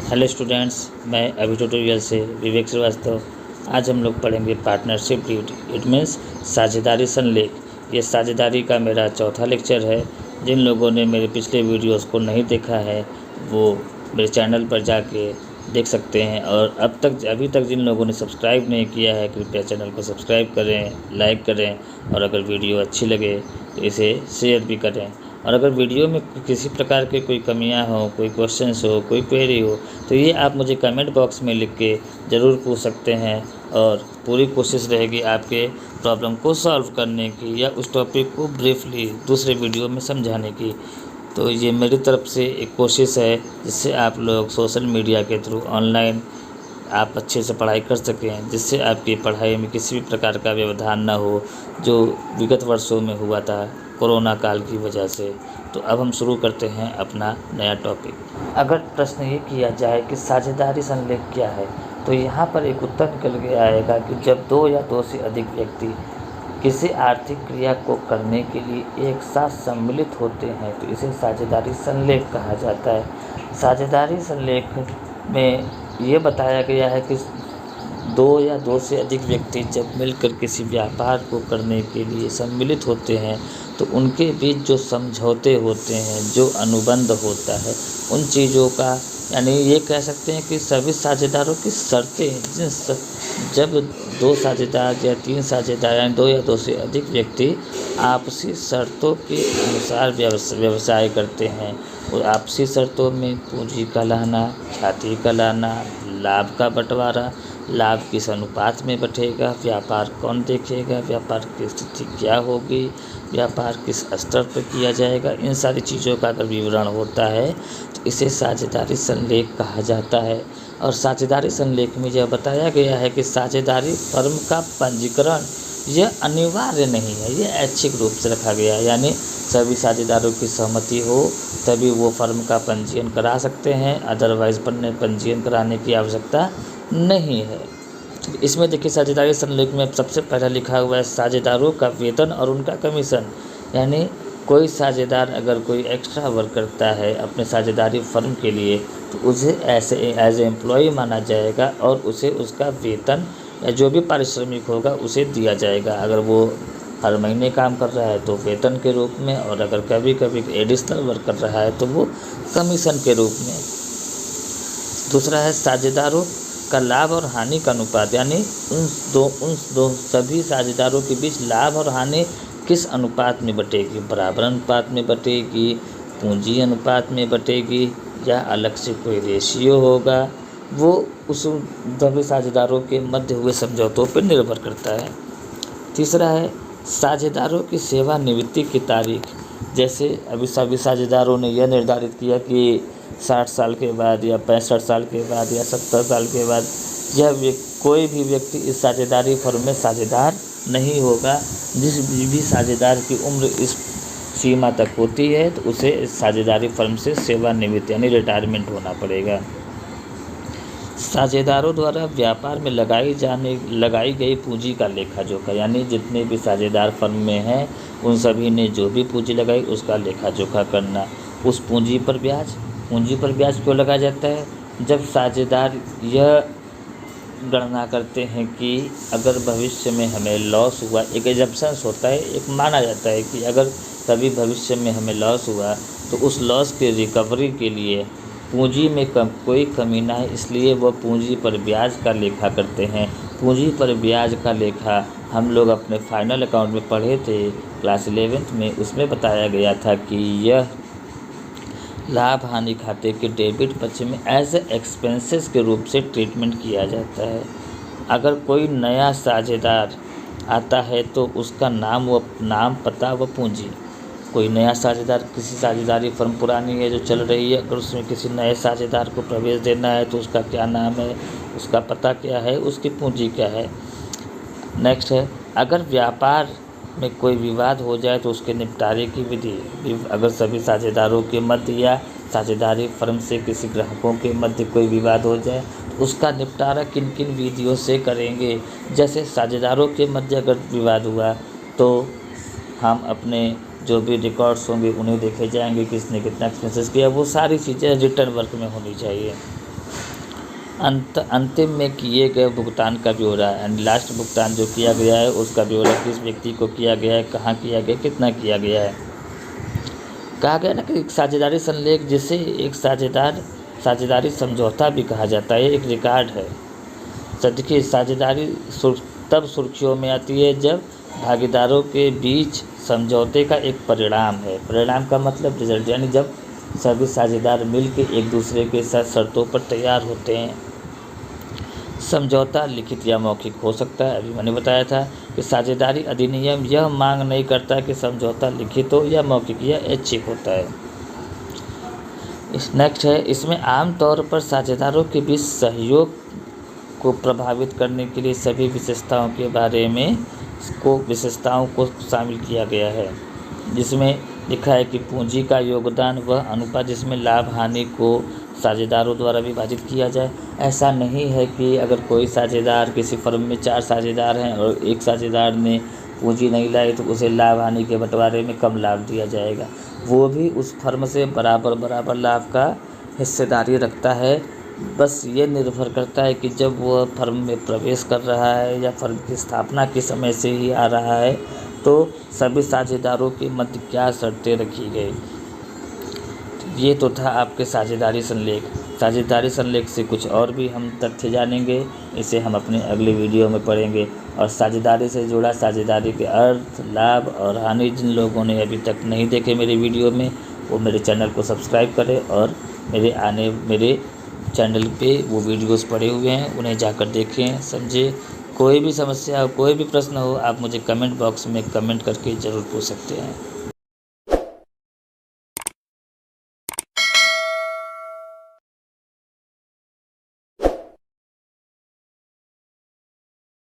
Hello students, मैं अभी tutorial से विवेक श्रीवास्तव। आज हम लोग पढ़ेंगे पार्टनरशिप ड्यूटी। इट मीन्स साझेदारी संलेख। ये साझेदारी का मेरा चौथा लेक्चर है। जिन लोगों ने मेरे पिछले वीडियोस को नहीं देखा है वो मेरे चैनल पर जाके देख सकते हैं, और अभी तक जिन लोगों ने सब्सक्राइब नहीं किया है कृपया चैनल को सब्सक्राइब करें, लाइक करें, और अगर वीडियो अच्छी लगे तो इसे शेयर भी करें। और अगर वीडियो में किसी प्रकार के कोई कमियां हो, कोई क्वेश्चंस हो, कोई क्वेरी हो, तो ये आप मुझे कमेंट बॉक्स में लिख के ज़रूर पूछ सकते हैं, और पूरी कोशिश रहेगी आपके प्रॉब्लम को सॉल्व करने की या उस टॉपिक को ब्रीफली दूसरे वीडियो में समझाने की। तो ये मेरी तरफ से एक कोशिश है जिससे आप लोग सोशल मीडिया के थ्रू ऑनलाइन आप अच्छे से पढ़ाई कर सकें, जिससे आपकी पढ़ाई में किसी भी प्रकार का व्यवधान ना हो जो विगत वर्षों में हुआ था कोरोना काल की वजह से। तो अब हम शुरू करते हैं अपना नया टॉपिक। अगर प्रश्न ये किया जाए कि साझेदारी संलेख क्या है, तो यहाँ पर एक उत्तर निकल के आएगा कि जब दो या दो से अधिक व्यक्ति किसी आर्थिक क्रिया को करने के लिए एक साथ सम्मिलित होते हैं तो इसे साझेदारी संलेख कहा जाता है। साझेदारी संलेख में ये बताया गया है कि दो या दो से अधिक व्यक्ति जब मिलकर किसी व्यापार को करने के लिए सम्मिलित होते हैं तो उनके बीच जो समझौते होते हैं, जो अनुबंध होता है, उन चीज़ों का, यानी ये कह सकते हैं कि सभी साझेदारों की शर्तें, जब दो साझेदार या तीन साझेदार यानी दो या दो से अधिक व्यक्ति आपसी शर्तों के अनुसार व्यवसाय करते हैं, और आपसी शर्तों में पूंजी का लाना, ख्याति का लाना, लाभ का बंटवारा, लाभ किस अनुपात में बटेगा, व्यापार कौन देखेगा, व्यापार की स्थिति क्या होगी, व्यापार किस स्तर पर किया जाएगा, इन सारी चीज़ों का अगर विवरण होता है तो इसे साझेदारी संलेख कहा जाता है। और साझेदारी संलेख में यह बताया गया है कि साझेदारी फर्म का पंजीकरण यह अनिवार्य नहीं है, यह ऐच्छिक रूप से रखा गया है, यानी सभी साझेदारों की सहमति हो तभी वो फर्म का पंजीयन करा सकते हैं, अदरवाइज़ पंजीयन कराने की आवश्यकता नहीं है। इसमें देखिए साझेदारी संलेख में सबसे पहला लिखा हुआ है साझेदारों का वेतन और उनका कमीशन। यानी कोई साझेदार अगर कोई एक्स्ट्रा वर्क करता है अपने साझेदारी फर्म के लिए तो उसे ऐसे एज ए एम्प्लॉय माना जाएगा और उसे उसका वेतन या जो भी पारिश्रमिक होगा उसे दिया जाएगा। अगर वो हर महीने काम कर रहा है तो वेतन के रूप में, और अगर कभी कभी एडिशनल वर्क कर रहा है तो वो कमीशन के रूप में। दूसरा है साझेदारों का लाभ और हानि का अनुपात, यानी उन दो सभी साझेदारों के बीच लाभ और हानि किस अनुपात में बटेगी, बराबर अनुपात में बटेगी, पूंजी अनुपात में बटेगी, या अलग से कोई रेशियो होगा, वो उस सभी साझेदारों के मध्य हुए समझौतों पर निर्भर करता है। तीसरा है साझेदारों की सेवानिवृत्ति की तारीख। जैसे अभी सभी साझेदारों ने यह निर्धारित किया कि 60 साल के बाद या 65 साल के बाद या 70 साल के बाद कोई भी व्यक्ति इस साझेदारी फर्म में साझेदार नहीं होगा। जिस भी साझेदार की उम्र इस सीमा तक होती है तो उसे इस साझेदारी फर्म से सेवानिवृत्त यानी रिटायरमेंट होना पड़ेगा। साझेदारों द्वारा व्यापार में लगाई गई पूंजी का लेखा जोखा, यानी जितने भी साझेदार फर्म में हैं उन सभी ने जो भी पूंजी लगाई उसका लेखा जोखा करना। उस पूंजी पर ब्याज क्यों लगाया जाता है? जब साझेदार यह गणना करते हैं कि अगर भविष्य में हमें लॉस हुआ, एक एजम्पशंस होता है, एक माना जाता है कि अगर कभी भविष्य में हमें लॉस हुआ तो उस लॉस के रिकवरी के लिए पूंजी में कोई कमी ना है, इसलिए वह पूंजी पर ब्याज का लेखा करते हैं। पूंजी पर ब्याज का लेखा हम लोग अपने फाइनल अकाउंट में पढ़े थे क्लास 11th में। उसमें बताया गया था कि यह लाभ हानि खाते के डेबिट पक्ष में एज एक्सपेंसेस के रूप से ट्रीटमेंट किया जाता है। अगर कोई नया साझेदार आता है तो उसका नाम पता व पूंजी। कोई नया साझेदार, किसी साझेदारी फर्म पुरानी है जो चल रही है, अगर उसमें किसी नए साझेदार को प्रवेश देना है तो उसका क्या नाम है, उसका पता क्या है, उसकी पूंजी क्या है। नेक्स्ट है अगर व्यापार में कोई विवाद हो जाए तो उसके निपटारे की विधि। अगर सभी साझेदारों के मध्य या साझेदारी फर्म से किसी ग्राहकों के मध्य कोई विवाद हो जाए तो उसका निपटारा किन किन विधियों से करेंगे। जैसे साझेदारों के मध्य अगर विवाद हुआ तो हम अपने जो भी रिकॉर्ड्स होंगे उन्हें देखे जाएंगे, किसने कितना एक्सपेंसेस किया, वो सारी चीज़ें रिटर्न वर्क में होनी चाहिए। अंतिम में किए गए भुगतान का ब्यौरा एंड लास्ट भुगतान जो किया गया है उसका ब्यौरा, किस व्यक्ति को किया गया है, कहाँ किया गया, कितना किया गया है। कहा गया ना कि एक साझेदारी संलेख, जिसे एक साझेदारी समझौता भी कहा जाता है, एक रिकॉर्ड है। देखिए, साझेदारी तब सुर्खियों में आती है जब भागीदारों के बीच समझौते का एक परिणाम है। परिणाम का मतलब रिजल्ट, यानी जब सभी साझेदार मिलकर एक दूसरे के साथ शर्तों पर तैयार होते हैं। समझौता लिखित या मौखिक हो सकता है। अभी मैंने बताया था कि साझेदारी अधिनियम यह मांग नहीं करता कि समझौता लिखित हो या मौखिक या ऐच्छिक होता है। नेक्स्ट है, इसमें आमतौर पर साझेदारों के बीच सहयोग को प्रभावित करने के लिए सभी विशेषताओं को शामिल किया गया है, जिसमें लिखा है कि पूंजी का योगदान वह अनुपात जिसमें लाभ हानि को साझेदारों द्वारा विभाजित किया जाए। ऐसा नहीं है कि अगर कोई साझेदार, किसी फर्म में 4 साझेदार हैं और एक साझेदार ने पूंजी नहीं लाई तो उसे लाभ हानि के बंटवारे में कम लाभ दिया जाएगा। वो भी उस फर्म से बराबर लाभ का हिस्सेदारी रखता है। बस ये निर्भर करता है कि जब वह फर्म में प्रवेश कर रहा है या फर्म की स्थापना के समय से ही आ रहा है तो सभी साझेदारों के मध्य क्या शर्तें रखी गई। ये तो था आपके साझेदारी संलेख। साझेदारी संलेख से कुछ और भी हम तथ्य जानेंगे, इसे हम अपने अगले वीडियो में पढ़ेंगे। और साझेदारी से जुड़ा साझेदारी के अर्थ, लाभ और हानि जिन लोगों ने अभी तक नहीं देखे मेरे वीडियो में, वो मेरे चैनल को सब्सक्राइब करें और मेरे चैनल पे वो वीडियोस पड़े हुए हैं, उन्हें जाकर देखें, समझें। कोई भी समस्या हो, कोई भी प्रश्न हो, आप मुझे कमेंट बॉक्स में कमेंट करके ज़रूर पूछ सकते हैं।